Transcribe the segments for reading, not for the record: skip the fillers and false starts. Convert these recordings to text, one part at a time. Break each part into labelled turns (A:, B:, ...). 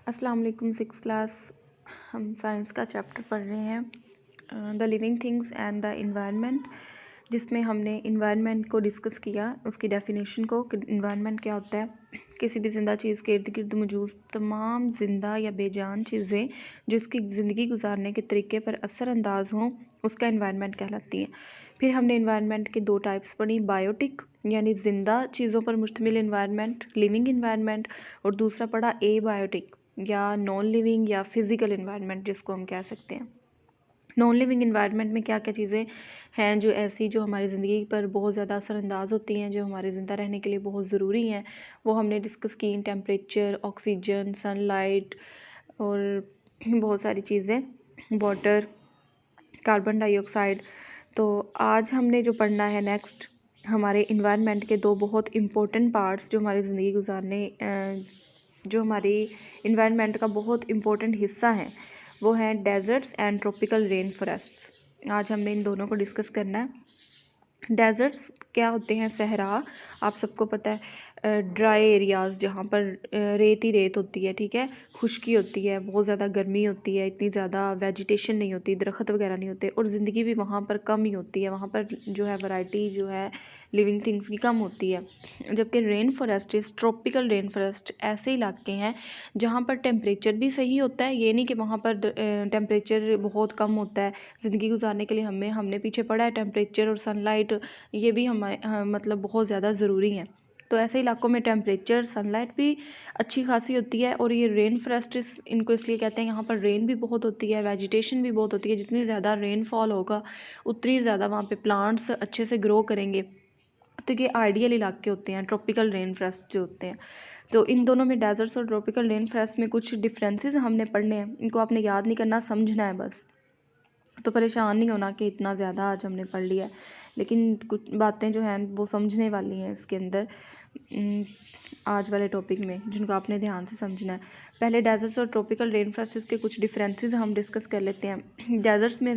A: अस्सलाम वालेकुम। 6 क्लास हम साइंस का चैप्टर पढ़ रहे हैं the living things and the environment, जिसमें हमने इन्वायरमेंट को डिस्कस किया, उसकी डेफिनेशन को कि इन्वायरमेंट क्या होता है। किसी भी ज़िंदा चीज़ के इर्द गिर्द मौजूद तमाम ज़िंदा या बेजान चीज़ें जो उसकी ज़िंदगी गुजारने के तरीके पर असरअंदाज हों, उसका इन्वायरमेंट कहलाती है। फिर हमने इन्वायरमेंट के 2 टाइप्स पढ़ी, बायोटिक यानी ज़िंदा चीज़ों पर मुश्तमिल इन्वायरमेंट, लिविंग इन्वायरमेंट, और दूसरा पढ़ा एबायोटिक या नॉन लिविंग या फिज़िकल इन्वायरमेंट जिसको हम कह सकते हैं। नॉन लिविंग इन्वायरमेंट में क्या क्या चीज़ें हैं जो ऐसी जो हमारी ज़िंदगी पर बहुत ज़्यादा असरअंदाज होती हैं, जो हमारे ज़िंदा रहने के लिए बहुत ज़रूरी हैं, वो हमने डिस्कस की। टेम्परेचर, ऑक्सीजन, सनलाइट और बहुत सारी चीज़ें, वाटर, कार्बन डाइऑक्साइड। तो आज हमने जो पढ़ना है नेक्स्ट, हमारे इन्वायरमेंट के 2 बहुत इम्पोर्टेंट पार्ट्स जो हमारी ज़िंदगी गुजारने जो हमारी इन्वायरमेंट का बहुत इम्पोर्टेंट हिस्सा हैं, वो हैं deserts and tropical rain forests. आज हमने इन दोनों को डिस्कस करना है। डेजर्ट्स क्या होते हैं? सहरा, आप सबको पता है, ड्राई एरियाज़ जहाँ पर रेत ही रेत होती है, ठीक है, खुश्की होती है, बहुत ज़्यादा गर्मी होती है, इतनी ज़्यादा वेजिटेशन नहीं होती, दरख्त वगैरह नहीं होते, और ज़िंदगी भी वहाँ पर कम ही होती है, वहाँ पर जो है वैरायटी जो है लिविंग थिंग्स की कम होती है। जबकि rain forests, tropical rain forest ऐसे इलाके हैं जहाँ पर टेम्परेचर भी सही होता है, ये नहीं कि वहाँ पर टेम्परेचर बहुत कम होता है। ज़िंदगी गुजारने के लिए हमने पीछे पढ़ा है टेम्परेचर और सनलाइट, ये भी मतलब बहुत ज़्यादा ज़रूरी हैं। तो ऐसे इलाकों में टेम्परेचर, सनलाइट भी अच्छी खासी होती है। और ये रेन फॉरेस्ट्स इनको इसलिए कहते हैं, यहाँ पर रेन भी बहुत होती है, वेजिटेशन भी बहुत होती है। जितनी ज़्यादा रेनफॉल होगा उतनी ज़्यादा वहाँ पे प्लांट्स अच्छे से ग्रो करेंगे। तो ये आइडियल इलाके होते हैं ट्रॉपिकल रेन फॉरेस्ट जो होते हैं। तो इन दोनों में, डेजर्ट्स और ट्रॉपिकल रेन फॉरेस्ट में कुछ डिफरेंसेस हमने पढ़ने हैं, इनको आपने याद नहीं करना, समझना है बस। तो परेशान नहीं होना कि इतना ज़्यादा आज हमने पढ़ लिया है, लेकिन कुछ बातें जो हैं वो समझने वाली हैं इसके अंदर आज वाले टॉपिक में, जिनको आपने ध्यान से समझना है। पहले डेजर्ट्स और ट्रॉपिकल रेन फॉरेस्ट्स के कुछ डिफरेंसेस हम डिस्कस कर लेते हैं। डेजर्ट्स में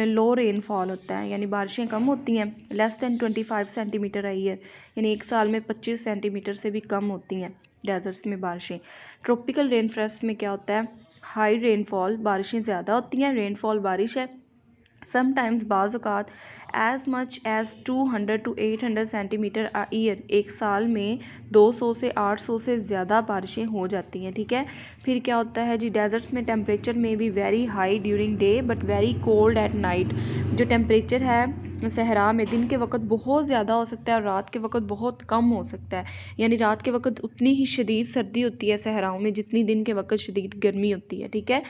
A: लो रेनफॉल होता है, यानी बारिशें कम होती हैं, less than 25 centimetre a year, यानी एक साल में 25 सेंटीमीटर से भी कम होती हैं डेजर्ट्स में बारिशें। ट्रॉपिकल रेन फॉरेस्ट में क्या होता है? हाई रेनफॉल, बारिशें ज़्यादा होती हैं, रेनफॉल बारिश है, समटाइम्स बाज़ औक़ात as much as 200 to 800 centimetre a year, एक साल में 200 से 800 से ज़्यादा बारिशें हो जाती हैं, ठीक है। फिर क्या होता है जी? डेजर्ट्स में टेम्परेचर में भी very high during day but very cold eight night. जो टेम्परेचर है सहरा में दिन के वक्त बहुत ज़्यादा हो सकता है और रात के वक्त बहुत कम हो सकता है, यानी रात के वक्त उतनी ही शदीद सर्दी होती है सहराओं में जितनी दिन के वक्त शदीद गर्मी होती है, ठीक है।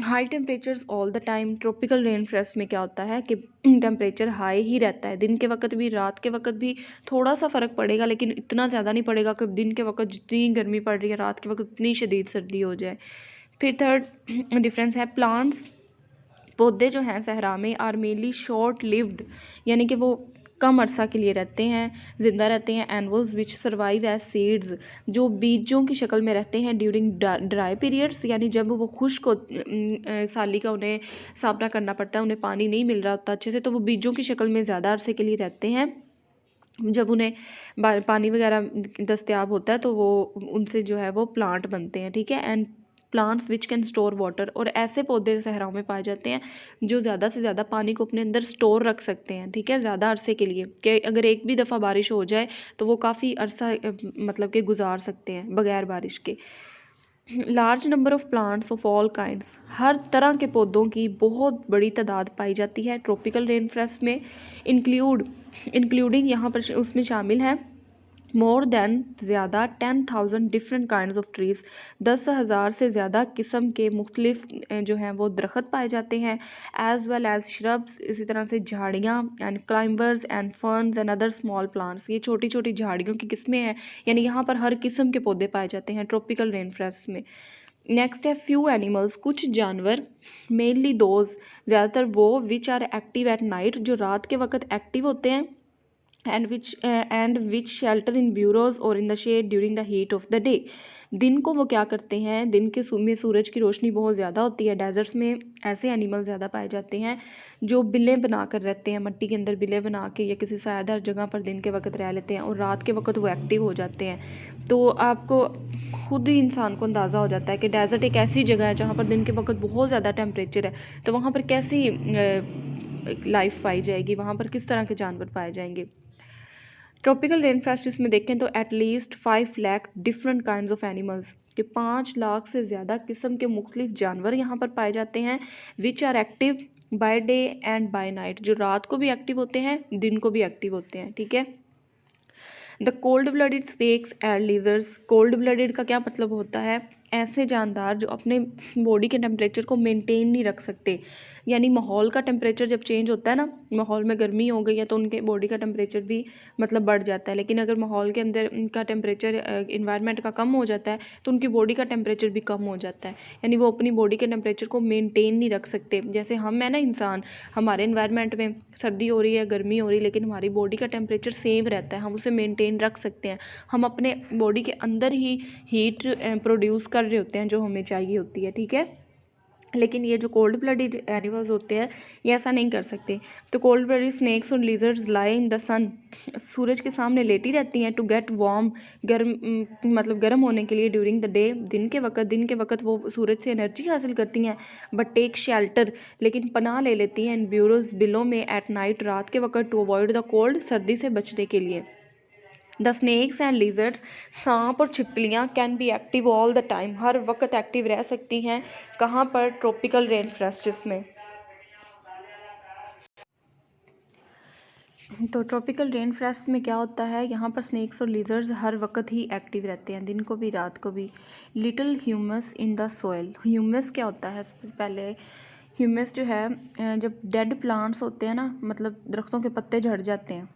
A: High temperatures all the time. Tropical rain forest में क्या होता है कि टेम्परेचर हाई ही रहता है, दिन के वक्त भी रात के वक्त भी थोड़ा सा फ़र्क पड़ेगा, लेकिन इतना ज़्यादा नहीं पड़ेगा कि दिन के वक्त जितनी गर्मी पड़ रही है रात के वक्त उतनी शदीद सर्दी हो जाए। फिर थर्ड डिफरेंस है प्लांट्स। पौधे जो हैं सहरा में आर मेनली शॉर्ट लिव्ड, यानी कि वो कम अरसा के लिए रहते हैं, ज़िंदा रहते हैं। Animals which survive as seeds, जो बीजों की शक्ल में रहते हैं ड्यूरिंग ड्राई पीरियड्स, यानी जब वो खुश्क साली का उन्हें सामना करना पड़ता है, उन्हें पानी नहीं मिल रहा होता अच्छे से, तो वो बीजों की शक्ल में ज़्यादा अरसे के लिए रहते हैं। जब उन्हें पानी वगैरह दस्तयाब होता है तो वो उनसे जो है वो प्लांट बनते हैं, ठीक है। And plants which can store water, और ऐसे पौधे सहराओं में पाए जाते हैं जो ज़्यादा से ज़्यादा पानी को अपने अंदर स्टोर रख सकते हैं, ठीक है, ज़्यादा अरसे के लिए, कि अगर एक भी दफ़ा बारिश हो जाए तो वो काफ़ी अरसा मतलब कि गुजार सकते हैं बग़ैर बारिश के। Large number of plants of all kinds, हर तरह के पौधों की बहुत बड़ी तादाद पाई जाती है ट्रॉपिकल रेन फॉरेस्ट में। इंक्लूडिंग यहाँ पर उसमें शामिल है मोर दैन ज़्यादा 10,000 डिफरेंट काइंड्स ऑफ ट्रीज़, 10,000 से ज़्यादा किस्म के मुख्तलिफ जो हैं वो दरख्त पाए जाते हैं। एज़ वेल एज़ श्रब्स, इसी तरह से झाड़ियाँ, and climbers and ferns and other small plants, ये छोटी छोटी झाड़ियों की किस्में हैं, यानी यहाँ पर हर किस्म के पौधे पाए जाते हैं ट्रॉपिकल रेन फॉरेस्ट में। नेक्स्ट है फ्यू एनिमल्स, कुछ जानवर, मेनली दोज, ज़्यादातर वो, which are active at night, जो रात के वक्त एक्टिव होते हैं, and which shelter in burrows or in the shade during the heat of the day. दिन को वो क्या करते हैं, दिन के में सूरज की रोशनी बहुत ज़्यादा होती है। डेजर्ट्स में ऐसे एनिमल ज़्यादा पाए जाते हैं जो बिलें बना कर रहते हैं, मिट्टी के अंदर बिलें बना के या किसी सायादार जगह पर दिन के वक्त रह लेते हैं और रात के वक्त वो एक्टिव हो जाते हैं। तो आपको खुद ही इंसान को अंदाज़ा हो जाता है कि डेजर्ट एक ऐसी जगह है जहाँ पर दिन के वक्त बहुत ज़्यादा टेम्परेचर है, तो वहाँ पर कैसी लाइफ पाई जाएगी, वहाँ पर किस तरह के जानवर पाए जाएंगे। ट्रॉपिकल रेन फॉरेस्ट में देखें तो at least 5 lakh different kind of animals, कि 5 लाख से ज़्यादा किस्म के मुख्तलिफ जानवर यहाँ पर पाए जाते हैं, which are active by day and by night, जो रात को भी एक्टिव होते हैं, दिन को भी एक्टिव होते हैं। ठीक है। The cold blooded snakes and lizards, cold blooded का क्या मतलब होता है, ऐसे जानदार जो अपने बॉडी के टेम्परेचर को मेंटेन नहीं रख सकते, यानी माहौल का टेम्परेचर जब चेंज होता है ना, माहौल में गर्मी हो गई है तो उनके बॉडी का टेम्परेचर भी मतलब बढ़ जाता है, लेकिन अगर माहौल के अंदर उनका टेम्परेचर इन्वायरमेंट का कम हो जाता है तो उनकी बॉडी का टेम्परेचर भी कम हो जाता है, यानी वो अपनी बॉडी के टेम्परेचर को मेनटेन नहीं रख सकते। जैसे हम है ना इंसान, हमारे इन्वायरमेंट में सर्दी हो रही है, गर्मी हो रही है, लेकिन हमारी बॉडी का टेम्परेचर सेम रहता है, हम उसे मेनटेन रख सकते हैं, हम अपने बॉडी के अंदर ही हीट प्रोड्यूस कर रहे होते हैं जो हमें चाहिए होती है। ठीक है। लेकिन ये जो कोल्ड ब्लडेड एनिमल्स होते हैं ये ऐसा नहीं कर सकते। तो कोल्ड ब्लडेड स्नेक्स और लिजर्ड्स लाई इन द सन, सूरज के सामने लेटी रहती हैं, टू गेट वार्म, मतलब गर्म होने के लिए, ड्यूरिंग द डे, दिन के वक्त वो सूरज से एनर्जी हासिल करती हैं, बट टेक शेल्टर, लेकिन पनाह ले लेती हैं इन ब्यूरोज, बिलों में, एट नाइट, रात के वक्त, टू अवॉइड द कोल्ड, सर्दी से बचने के लिए। द स्नेक्स एंड लिजर्ड्स, सांप और छिपकलियाँ, can be active all the time, हर वक्त एक्टिव रह सकती हैं। कहाँ पर? ट्रॉपिकल रेन फॉरेस्ट्स में। तो ट्रॉपिकल रेन फॉरेस्ट में क्या होता है, यहाँ पर स्नेक्स और लिजर्ड्स हर वक्त ही एक्टिव रहते हैं, दिन को भी रात को भी। Little humus in the soil, humus क्या होता है, सबसे पहले ह्यूमस जो है, जब डेड प्लांट्स होते हैं ना, मतलब दरख्तों के पत्ते झड़ जाते हैं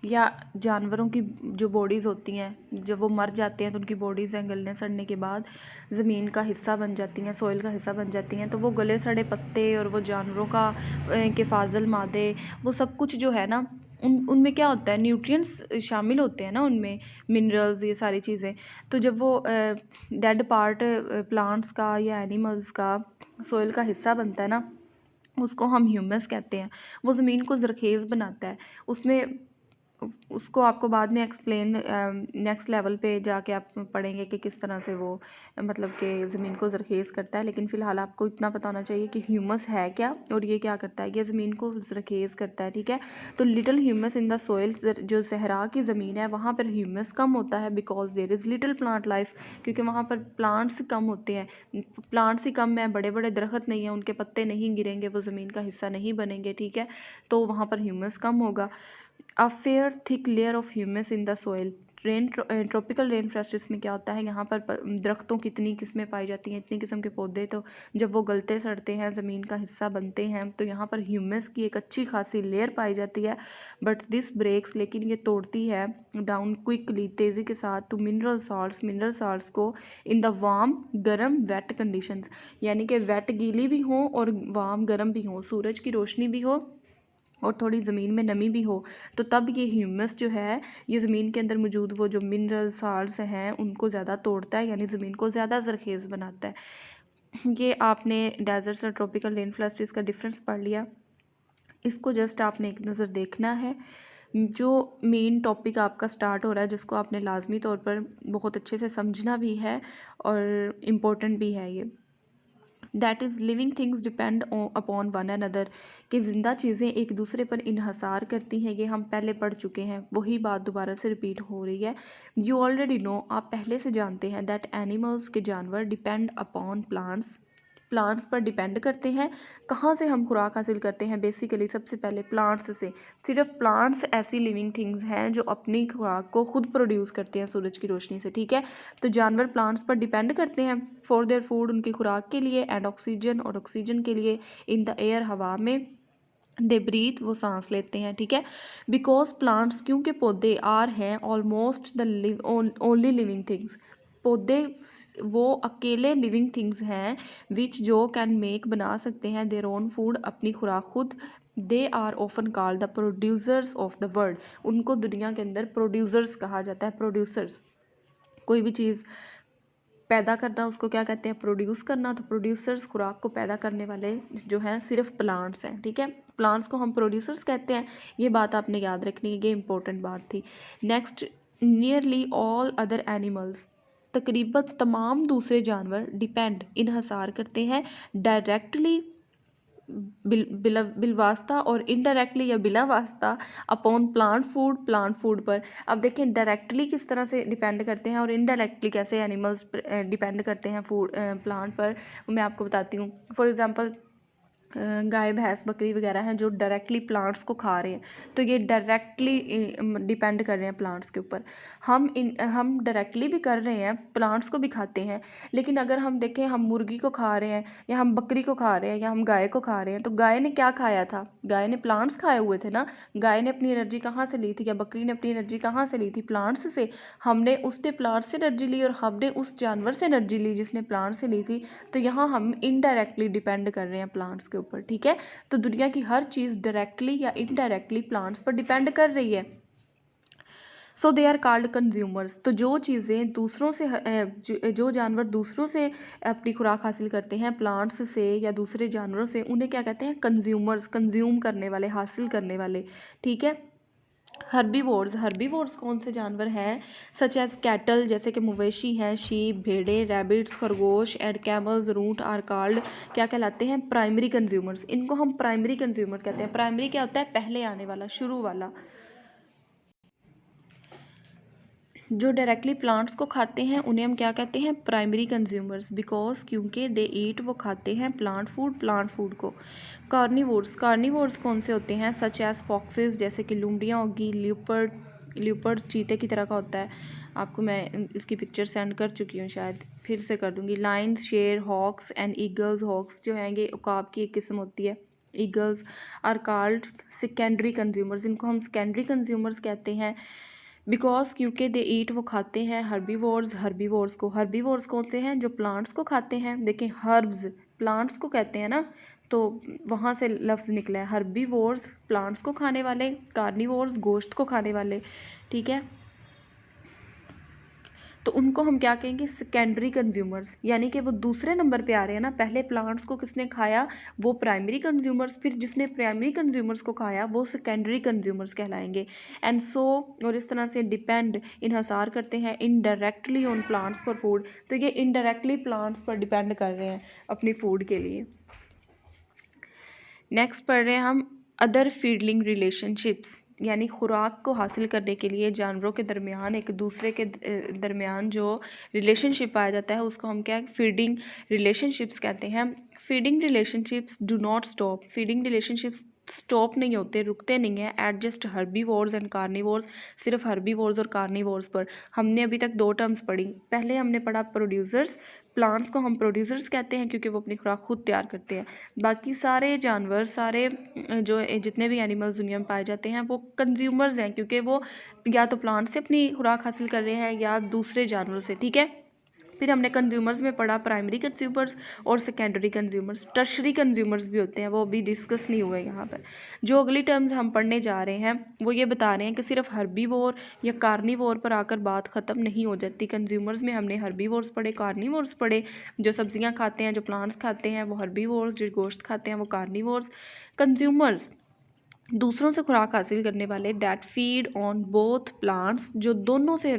A: या जानवरों की जो बॉडीज़ होती हैं जब वो मर जाते हैं तो उनकी बॉडीज़ हैं गलने सड़ने के बाद ज़मीन का हिस्सा बन जाती हैं, सॉइल का हिस्सा बन जाती हैं, तो वो गले सड़े पत्ते और वो जानवरों का के फाजल मादे, वो सब कुछ जो है ना, उनमें क्या होता है, न्यूट्रिएंट्स शामिल होते हैं ना उनमें, मिनरल्स, ये सारी चीज़ें। तो जब वो डेड पार्ट प्लांट्स का या एनिमल्स का सॉइल का हिस्सा बनता है ना, उसको हम ह्यूमस कहते हैं। वो ज़मीन को ज़रखेज़ बनाता है, उसमें उसको आपको बाद में एक्सप्लेन नेक्स्ट लेवल पे जाके आप पढ़ेंगे कि किस तरह से वो मतलब कि ज़मीन को ज़रखेज़ करता है, लेकिन फ़िलहाल आपको इतना पता होना चाहिए कि ह्यूमस है क्या और ये क्या करता है, ये ज़मीन को ज़रखेज़ करता है। ठीक है। तो little humus in the soil, जो सहरा की ज़मीन है वहाँ पर ह्यूमस कम होता है, because there is little plant life, क्योंकि वहाँ पर प्लांट्स कम होते हैं, प्लांट्स ही कम है, बड़े बड़े दरख्त नहीं हैं, उनके पत्ते नहीं गिरेंगे, वो ज़मीन का हिस्सा नहीं बनेंगे। ठीक है। तो वहाँ पर ह्यूमस कम होगा। A fair thick layer of humus in the soil, tropical rain forests में क्या होता है, यहाँ पर दरख्तों की इतनी किस्में पाई जाती हैं, इतनी किस्म के पौधे, तो जब वो गलते सड़ते हैं, ज़मीन का हिस्सा बनते हैं, तो यहाँ पर ह्यूमस की एक अच्छी खासी लेयर पाई जाती है। बट दिस ब्रेक्स, लेकिन ये तोड़ती है डाउन क्विकली, तेज़ी के साथ, टू मिनरल साल्ट्स को, इन द वार्म, गर्म, वेट कंडीशंस, यानी कि वेट गीली भी हो और वार्म गर्म भी हो, सूरज की रोशनी भी हो और थोड़ी ज़मीन में नमी भी हो, तो तब ये ह्यूमस जो है ये ज़मीन के अंदर मौजूद वो जो मिनरल साल्ट्स हैं उनको ज़्यादा तोड़ता है, यानी ज़मीन को ज़्यादा ज़रखेज़ बनाता है। ये आपने डेजर्ट्स और ट्रॉपिकल रेन फॉरेस्ट्स का डिफरेंस पढ़ लिया, इसको जस्ट आपने एक नज़र देखना है। जो मेन टॉपिक आपका स्टार्ट हो रहा है जिसको आपने लाजमी तौर पर बहुत अच्छे से समझना भी है और इम्पोर्टेंट भी है ये, that is living things depend upon one another, कि ज़िंदा चीज़ें एक दूसरे पर इन्हसार करती हैं, ये हम पहले पढ़ चुके हैं, वही बात दोबारा से रिपीट हो रही है। यू ऑलरेडी नो, आप पहले से जानते हैं, दैट एनिमल्स के जानवर डिपेंड अपॉन प्लांट्स, प्लांट्स पर डिपेंड करते हैं। कहाँ से हम खुराक हासिल करते हैं? बेसिकली सबसे पहले प्लांट्स से। सिर्फ प्लांट्स ऐसी लिविंग थिंग्स हैं जो अपनी खुराक को खुद प्रोड्यूस करते हैं सूरज की रोशनी से। ठीक है। तो जानवर प्लांट्स पर डिपेंड करते हैं फॉर देयर फूड, उनकी खुराक के लिए, एंड ऑक्सीजन, और ऑक्सीजन के लिए, इन द एयर, हवा में, दे ब्रीथ, वो सांस लेते हैं। ठीक है। बिकॉज प्लांट्स, क्योंकि पौधे, आर हैं almost the only living things, पौधे वो अकेले लिविंग थिंग्स हैं विच जो कैन मेक, बना सकते हैं, देयर ओन फूड, अपनी खुराक खुद, they are often called the producers of the world. उनको दुनिया के अंदर प्रोड्यूसर्स कहा जाता है। प्रोड्यूसर्स, कोई भी चीज़ पैदा करना उसको क्या कहते हैं, प्रोड्यूस करना। तो प्रोड्यूसर्स खुराक को पैदा करने वाले जो हैं सिर्फ प्लांट्स हैं, ठीक है। प्लांट्स को हम प्रोड्यूसर्स कहते हैं, ये बात आपने याद रखनी है, ये इंपॉर्टेंट बात थी। Next, nearly all other animals, तकरीबन तमाम दूसरे जानवर डिपेंड, इन्हसार करते हैं डायरेक्टली बिलवास्ता और इनडायरेक्टली या बिला वास्ता अपॉन प्लांट फूड पर। अब देखें डायरेक्टली किस तरह से डिपेंड करते हैं और इनडायरेक्टली कैसे एनिमल्स डिपेंड करते हैं फूड प्लांट पर, मैं आपको बताती हूँ। फॉर एग्जांपल गाय भैंस बकरी वगैरह हैं जो डायरेक्टली प्लांट्स को खा रहे हैं, तो ये डायरेक्टली डिपेंड कर रहे हैं प्लांट्स के ऊपर। हम डायरेक्टली भी कर रहे हैं, प्लांट्स को भी खाते हैं, लेकिन अगर हम देखें हम मुर्गी को खा रहे हैं या हम बकरी को खा रहे हैं या हम गाय को खा रहे हैं, तो गाय ने क्या खाया था, गाय ने प्लांट्स खाए हुए थे ना। गाय ने अपनी एनर्जी कहाँ से ली थी, या बकरी ने अपनी एनर्जी कहाँ से ली थी, प्लांट्स से। उसने प्लांट से एनर्जी ली और हमने उस जानवर से एनर्जी ली जिसने प्लांट से ली थी। तो यहाँ हम इनडायरेक्टली डिपेंड कर रहे हैं प्लांट्स के ऊपर, ठीक है। तो दुनिया की हर चीज़ डायरेक्टली या इनडायरेक्टली प्लांट्स पर डिपेंड कर रही है। सो दे आर कॉल्ड कंज्यूमर्स। तो जो चीज़ें दूसरों से जो जानवर दूसरों से अपनी खुराक हासिल करते हैं, प्लांट्स से या दूसरे जानवरों से, उन्हें क्या कहते हैं, कंज्यूमर्स, कंज्यूम करने वाले, हासिल करने वाले, ठीक है। हर्बीवोर्स कौन से जानवर हैं, सच एज कैटल, जैसे कि मवेशी हैं, शीप, भेड़े, रैबिट्स, खरगोश एंड कैमल्स, ऊंट आर कॉल्ड, क्या कहलाते हैं, प्राइमरी कंज्यूमर्स। इनको हम प्राइमरी कंज्यूमर कहते हैं। प्राइमरी क्या होता है, पहले आने वाला, शुरू वाला। जो डायरेक्टली प्लांट्स को खाते हैं उन्हें हम क्या कहते हैं, प्राइमरी कंज्यूमर्स, बिकॉज क्योंकि दे ईट, वो खाते हैं प्लांट फूड को। कार्निवोर्स कौन से होते हैं, सच एज फॉक्सेस, जैसे कि लुमड़ियाँ होगी, ल्यूपर्ड चीते की तरह का होता है, आपको मैं इसकी पिक्चर सेंड कर चुकी हूँ, शायद फिर से कर दूँगी। लायंस, शेर, हॉक्स एंड ईगल्स, हॉक्स जो हैं ये उकाब की एक किस्म होती है। Eagles are called secondary consumers, इनको हम सेकेंडरी कंज्यूमर्स कहते हैं, बिकॉज क्योंकि दे ईट, वो खाते हैं हर्बीवोर्स को। हर्बीवोर्स कौन से हैं, जो प्लांट्स को खाते हैं। देखें हर्ब्स प्लांट्स को कहते हैं ना, तो वहाँ से लफ्ज़ निकला है। हर्बीवोर्स प्लांट्स को खाने वाले, कार्निवोर्स गोश्त को खाने वाले, ठीक है। तो उनको हम क्या कहेंगे, सेकेंडरी कंज्यूमर्स, यानी कि वो दूसरे नंबर पे आ रहे हैं ना। पहले प्लांट्स को किसने खाया, वो प्राइमरी कंज्यूमर्स, फिर जिसने प्राइमरी कंज्यूमर्स को खाया वो सेकेंडरी कंज्यूमर्स कहलाएंगे। एंड सो, और इस तरह से डिपेंड, इन्हसार करते हैं indirectly on plants for food. तो ये इनडायरेक्टली प्लांट्स पर डिपेंड कर रहे हैं अपनी फूड के लिए। नेक्स्ट पढ़ रहे हैं हम अदर फीडिंग रिलेशनशिप्स, यानी खुराक को हासिल करने के लिए जानवरों के दरमियान, एक दूसरे के दरमियान जो रिलेशनशिप पाया जाता है उसको हम क्या, फीडिंग रिलेशनशिप्स कहते हैं। Feeding relationships do not stop, feeding relationships stop नहीं होते, रुकते नहीं हैं, at just herbivores and carnivores, सिर्फ हर्बीवोर्स और कार्निवोर्स पर। हमने अभी तक दो टर्म्स पढ़ी। पहले हमने पढ़ा प्रोड्यूसर्स, प्लांट्स को हम प्रोड्यूसर्स कहते हैं क्योंकि वो अपनी खुराक खुद तैयार करते हैं। बाकी सारे जानवर, सारे जो जितने भी एनिमल्स दुनिया में पाए जाते हैं वो कंज्यूमर्स हैं, क्योंकि वो या तो प्लांट से अपनी खुराक हासिल कर रहे हैं या दूसरे जानवरों से, ठीक है। फिर हमने कंज्यूमर्स में पढ़ा प्राइमरी कंज्यूमर्स और सेकेंडरी कंज्यूमर्स। टर्शरी कंज्यूमर्स भी होते हैं, वो अभी डिस्कस नहीं हुए यहाँ पर। जो अगली टर्म्स हम पढ़ने जा रहे हैं वो ये बता रहे हैं कि सिर्फ हर्बीवोर या कार्निवोर पर आकर बात ख़त्म नहीं हो जाती। कंज्यूमर्स में हमने हर्बीवोर्स पढ़े, कार्निवोर्स पढ़े, जो सब्जियाँ खाते हैं, जो प्लांट्स खाते हैं वो हर्बीवोर्स, जो गोश्त खाते हैं वो कार्निवोर्स। कंज्यूमर्स दूसरों से खुराक हासिल करने वाले, that feed on both plants, जो दोनों से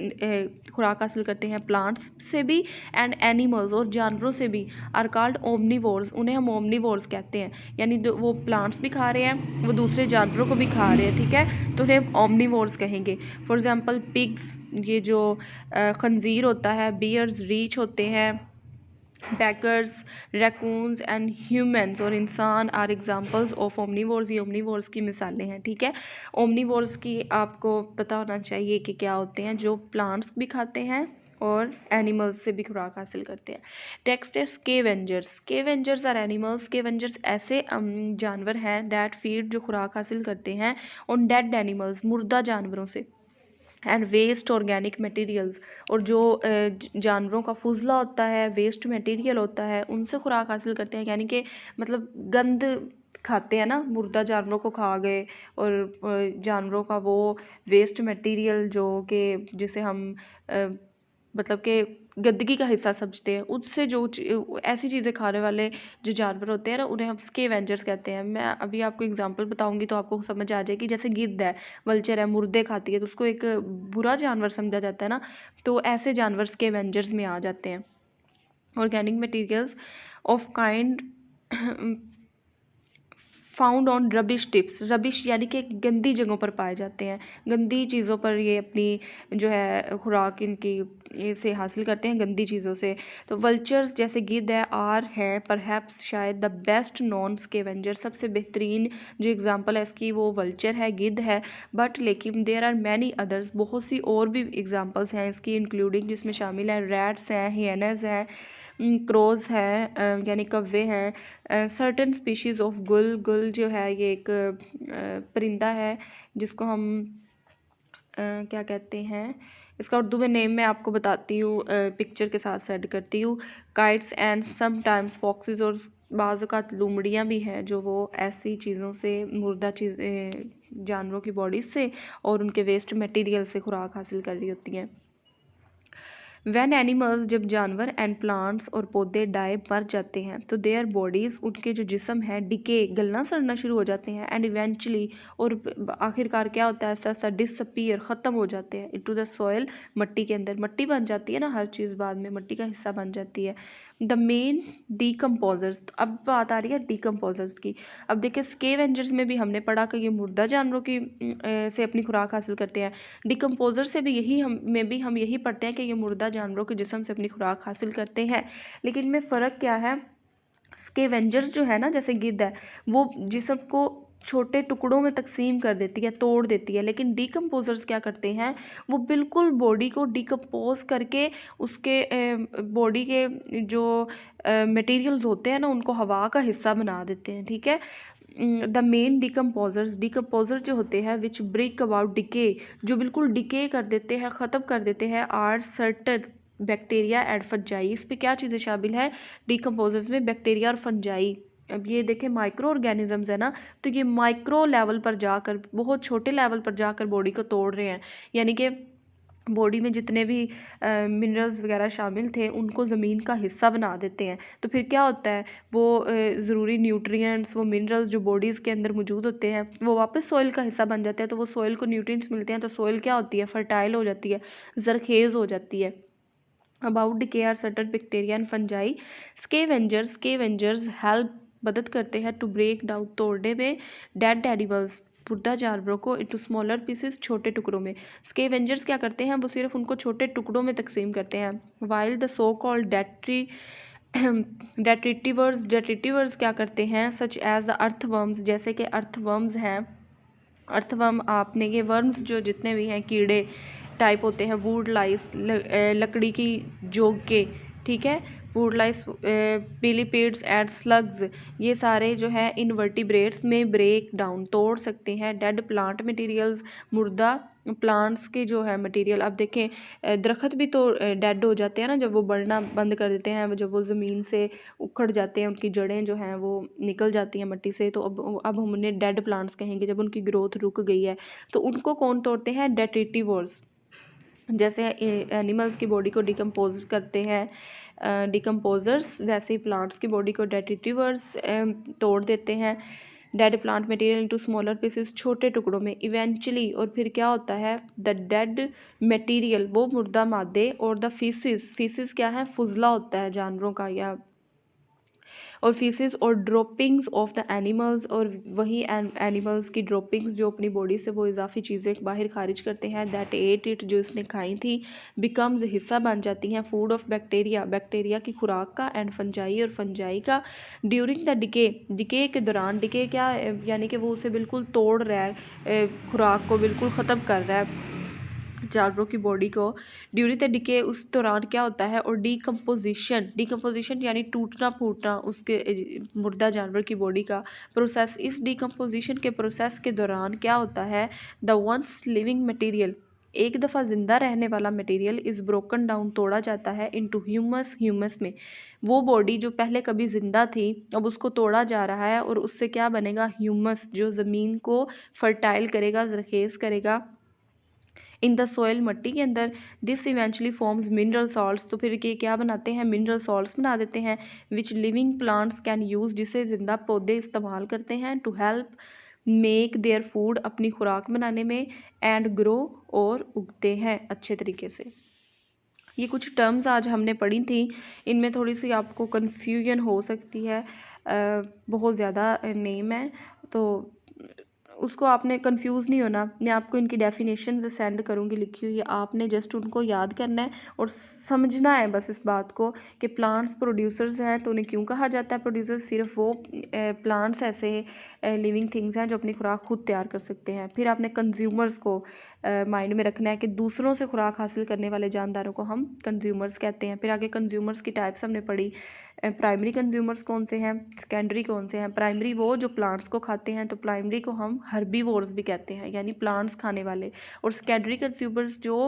A: खुराक हासिल करते हैं, प्लांट्स से भी एंड एनिमल्स, और जानवरों से भी, आर कॉल्ड ओमनीवोर्स, उन्हें हम ओमनीवोर्स कहते हैं। यानी वो प्लांट्स भी खा रहे हैं, वो दूसरे जानवरों को भी खा रहे हैं, ठीक है, तो उन्हें ओमनीवोर्स कहेंगे। फॉर एग्जांपल पिग्स, ये जो खंजीर होता है, बियर्स, रीछ होते हैं, बैकर्स, रैकून्स एंड ह्यूमंस, और इंसान आर एग्जांपल्स ऑफ ओमनीवोर्स, ये ओमनीवोर्स की मिसालें हैं, ठीक है। ओमनीवोर्स की आपको पता होना चाहिए कि क्या होते हैं, जो प्लांट्स भी खाते हैं और एनिमल्स से भी खुराक हासिल करते हैं। टेक्स्ट है scavengers. Scavengers are animals, scavengers ऐसे जानवर हैं दैट फीड, जो खुराक हासिल करते हैं, ऑन डेड एनिमल्स, मुर्दा जानवरों से, एंड वेस्ट ऑर्गेनिक मटेरियल्स, और जो जानवरों का फुजला होता है, वेस्ट मटेरियल होता है, उनसे खुराक हासिल करते हैं। यानी कि मतलब गंद खाते हैं ना, मुर्दा जानवरों को खा गए, और जानवरों का वो वेस्ट मटेरियल जो कि जिसे हम मतलब कि गंदगी का हिस्सा समझते हैं, उससे जो ऐसी चीज़ें खाने वाले जो जानवर होते हैं ना, उन्हें हम स्केवेंजर्स कहते हैं। मैं अभी आपको एग्जांपल बताऊंगी तो आपको समझ आ जाएगी। जैसे गिद्ध है, वल्चर है, मुर्दे खाती है, तो उसको एक बुरा जानवर समझा जाता है ना, तो ऐसे जानवर स्केवेंजर्स में आ जाते हैं। Organic materials of kind found on rubbish tips, rubbish यानी कि गंदी जगहों पर पाए जाते हैं, गंदी चीज़ों पर ये अपनी जो है खुराक इनकी से हासिल करते हैं, गंदी चीज़ों से। तो वल्चर्स जैसे गिद्ध है, आर है परहैप्स शायद द बेस्ट नॉन स्केवेंजर, सबसे बेहतरीन जो एग्जांपल है इसकी वो वल्चर है, गिद्ध है। बट लेकिन देयर आर मैनी अदर्स, बहुत सी और भी एग्जांपल्स हैं इसकी, इंक्लूडिंग जिसमें शामिल है रैट्स हैं, हियनस हैं, क्रोज है यानी कौवे हैं, सर्टन स्पीशीज़ ऑफ गुल, गुल जो है ये एक परिंदा है जिसको हम क्या कहते हैं, इसका उर्दू में नेम मैं आपको बताती हूँ, पिक्चर के साथ सेंड करती हूँ। काइट्स एंड समटाइम्स फॉक्सेस, और बाज़ औक़ात लोमड़ियाँ भी हैं जो वो ऐसी चीज़ों से, मुर्दा चीज़ें जानवरों की बॉडी से और उनके वेस्ट मटेरियल से खुराक हासिल कर रही होती हैं। वैन एनिमल्स, जब जानवर एंड प्लांट्स और पौधे डाई मर जाते हैं तो देयर बॉडीज़, उनके जो जिस्म है, डिके गलना सड़ना शुरू हो जाते हैं, एंड इवेंचुअली, और आखिरकार क्या होता है, आस्ता आस्ता डिसअपीयर, ख़त्म हो जाते हैं, इनटू द सॉइल, मट्टी के अंदर। मट्टी बन जाती है ना, हर चीज़ बाद में मट्टी का हिस्सा बन जाती है। द मेन डीकम्पोजर्स, अब बात आ रही है डीकम्पोजर्स की। अब देखिए स्केवेंजर्स में भी हमने पढ़ा कि ये मुर्दा जानवरों की से अपनी खुराक हासिल करते हैं। डिकम्पोजर से भी हम यही पढ़ते हैं कि ये मुर्दा जानवरों के जिस्म से अपनी खुराक हासिल करते हैं। लेकिन इनमें फ़र्क क्या है, स्केवेंजर्स जो है ना, जैसे गिद्ध है, वो जिस्म को छोटे टुकड़ों में तकसीम कर देती है, तोड़ देती है। लेकिन डीकम्पोजर्स क्या करते हैं, वो बिल्कुल बॉडी को डिकम्पोज करके उसके बॉडी के जो मटेरियल्स होते हैं ना, उनको हवा का हिस्सा बना देते हैं। ठीक है। द मेन डिकम्पोजर जो होते हैं विच ब्रेक अबाउट डिके, जो बिल्कुल डिके कर देते हैं, ख़त्म कर देते हैं, are certain bacteria and fungi. इस पे क्या चीज़ें शामिल है डिकम्पोजर्स में, बैक्टीरिया और फंजाई। अब ये देखें माइक्रो ऑर्गेनिजम्स है ना, तो ये माइक्रो लेवल पर जाकर, बहुत छोटे लेवल पर जाकर बॉडी को तोड़ रहे हैं, यानी कि बॉडी में जितने भी मिनरल्स वगैरह शामिल थे उनको ज़मीन का हिस्सा बना देते हैं। तो फिर क्या होता है, वो ज़रूरी न्यूट्रिएंट्स, वो मिनरल्स जो बॉडीज़ के अंदर मौजूद होते हैं, वो वापस सॉइल का हिस्सा बन जाते हैं। तो वो सॉइल को न्यूट्रिएंट्स मिलते हैं, तो सॉइल क्या होती है, फर्टाइल हो जाती है, जरखेज़ हो जाती है। About decay are certain bacteria and fungi. Scavengers help, मदद करते हैं, टू ब्रेक डाउन, तोड़ने में, डेड एनिमल्स, मुर्दा जानवरों को, इनटू स्मॉलर पीसेस, छोटे टुकड़ों में। स्केवेंजर्स क्या करते हैं, वो सिर्फ उनको छोटे टुकड़ों में तकसीम करते हैं। वाइल द सो कॉल्ड डेट्रीटिवर्स क्या करते हैं, सच एज द अर्थवर्म्स, जैसे कि अर्थवर्म्स हैं। अर्थवर्म आपने ये वर्म्स जो जितने भी हैं कीड़े टाइप होते हैं, वुड लाइस, लकड़ी की जोग के, ठीक है, would lyase, millipedes and slugs, ये सारे जो है इनवर्टिब्रेट्स में ब्रेक डाउन, तोड़ सकते हैं। डेड प्लांट मटेरियल्स, मुर्दा प्लांट्स के जो है मटेरियल। अब देखें दरख्त भी तो डेड हो जाते हैं ना, जब वो बढ़ना बंद कर देते हैं, जब वो ज़मीन से उखड़ जाते हैं, उनकी जड़ें जो हैं वो निकल जाती हैं मट्टी से, तो अब हम उन्हें डेड प्लांट्स कहेंगे जब उनकी ग्रोथ रुक गई है। तो उनको कौन तोड़ते हैं, डेट्रीटिवर्स। जैसे एनिमल्स की बॉडी को डिकम्पोज करते हैं डिकम्पोजर्स, वैसे ही प्लांट्स की बॉडी को डेट्रीटिवर्स तोड़ देते हैं। Dead plant material into smaller pieces, छोटे टुकड़ों में, इवेंचुअली, और फिर क्या होता है, द डेड मटेरियल, वो मुर्दा मादे, और द फीसिस क्या है, फुजला होता है जानवरों का, या और फीसिस और ड्रॉपिंग्स ऑफ द एनिमल्स, और वही एनिमल्स की ड्रॉपिंग्स जो अपनी बॉडी से वो इजाफी चीज़ें बाहर खारिज करते हैं, दैट एट इट, जो इसने खाई थी, बिकम्स, हिस्सा बन जाती हैं, फूड ऑफ बैक्टीरिया, बैक्टीरिया की खुराक का, एंड फंजाई, और फंजाई का। ड्यूरिंग द डिके के दौरान, डिके क्या यानी कि वो उसे बिल्कुल तोड़ रहा है, खुराक को बिल्कुल ख़त्म कर रहा है जानवरों की बॉडी को। ड्यूरिंग द डिके, उस दौरान क्या होता है, और डिकम्पोजिशन यानी टूटना फूटना उसके मुर्दा जानवर की बॉडी का प्रोसेस। इस डिकम्पोजिशन के प्रोसेस के दौरान क्या होता है, द वंस लिविंग मटेरियल, एक दफ़ा ज़िंदा रहने वाला मटेरियल इज़ ब्रोकन डाउन, तोड़ा जाता है, इनटू ह्यूमस, ह्यूमस में वो बॉडी जो पहले कभी ज़िंदा थी अब उसको तोड़ा जा रहा है और उससे क्या बनेगा, ह्यूमस, जो ज़मीन को फर्टाइल करेगा, ज़रखेज़ करेगा इन द सोयल, मट्टी के अंदर। This eventually forms mineral salts, तो फिर ये क्या बनाते हैं, मिनरल सॉल्ट्स बना देते हैं, which living plants can use, जिसे ज़िंदा पौधे इस्तेमाल करते हैं, to help make their food, अपनी खुराक बनाने में, एंड ग्रो, और उगते हैं अच्छे तरीके से। ये कुछ टर्म्स आज हमने पढ़ी थी, इनमें थोड़ी सी आपको कन्फ्यूजन हो सकती है, बहुत ज़्यादा नेम है, तो उसको आपने कंफ्यूज नहीं होना। मैं आपको इनकी डेफिनेशन सेंड करूँगी लिखी हुई, आपने जस्ट उनको याद करना है और समझना है बस इस बात को कि प्लांट्स प्रोड्यूसर्स हैं, तो उन्हें क्यों कहा जाता है प्रोड्यूसर्स, सिर्फ वो प्लांट्स ऐसे लिविंग थिंग्स हैं जो अपनी खुराक खुद तैयार कर सकते हैं। फिर आपने कंज्यूमर्स को माइंड में रखना है कि दूसरों से खुराक हासिल करने वाले जानदारों को हम कंज्यूमर्स कहते हैं। फिर आगे कंज्यूमर्स की टाइप्स हमने पढ़ी, प्राइमरी कंज्यूमर्स कौन से हैं, सेकेंडरी कौन से हैं। प्राइमरी वो जो प्लांट्स को खाते हैं, तो प्राइमरी को हम हर्बीवोर्स भी कहते हैं, यानी प्लांट्स खाने वाले। और सेकेंडरी कंज्यूमर्स जो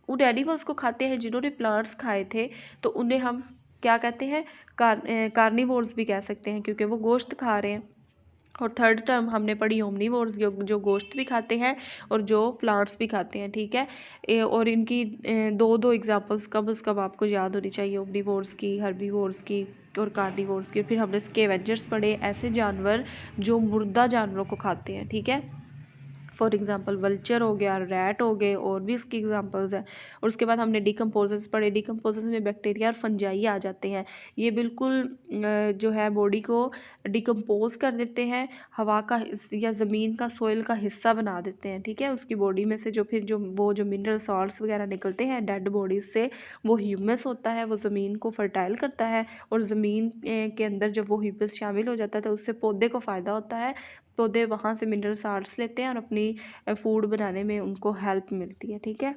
A: उन एनिमल्स को खाते हैं जिन्होंने प्लांट्स खाए थे, तो उन्हें हम क्या कहते हैं, कार्निवोर्स भी कह सकते हैं, क्योंकि वो गोश्त खा रहे हैं। और थर्ड टर्म हमने पढ़ी ओमनीवोर्स, जो गोश्त भी खाते हैं और जो प्लांट्स भी खाते हैं, ठीक है। और इनकी दो दो एग्जांपल्स कब कब आपको याद होनी चाहिए, ओमनीवोर्स की, हर्बीवोर्स की और कार्निवोर्स की। फिर हमने स्कैवेंजर्स पढ़े, ऐसे जानवर जो मुर्दा जानवरों को खाते हैं, ठीक है। फॉर एग्ज़ाम्पल वल्चर हो गया, रैट हो गए, और भी इसकी एग्जांपल्स हैं। और उसके बाद हमने डिकम्पोजर्स पढ़े, डिकम्पोजर्स में बैक्टीरिया और फंजाई आ जाते हैं। ये बिल्कुल जो है बॉडी को डिकम्पोज कर देते हैं, हवा का या ज़मीन का, सोइल का हिस्सा बना देते हैं, ठीक है। उसकी बॉडी में से जो फिर जो मिनरल सॉल्ट्स वगैरह निकलते हैं डेड बॉडीज से, वो ह्यूमस होता है, वो ज़मीन को फर्टाइल करता है, और ज़मीन के अंदर जब वो ह्यूमस शामिल हो जाता है तो उससे पौधे को फ़ायदा होता है, पौधे वहाँ से मिनरल सॉल्ट्स लेते हैं और अपनी फूड बनाने में उनको हेल्प मिलती है, ठीक है।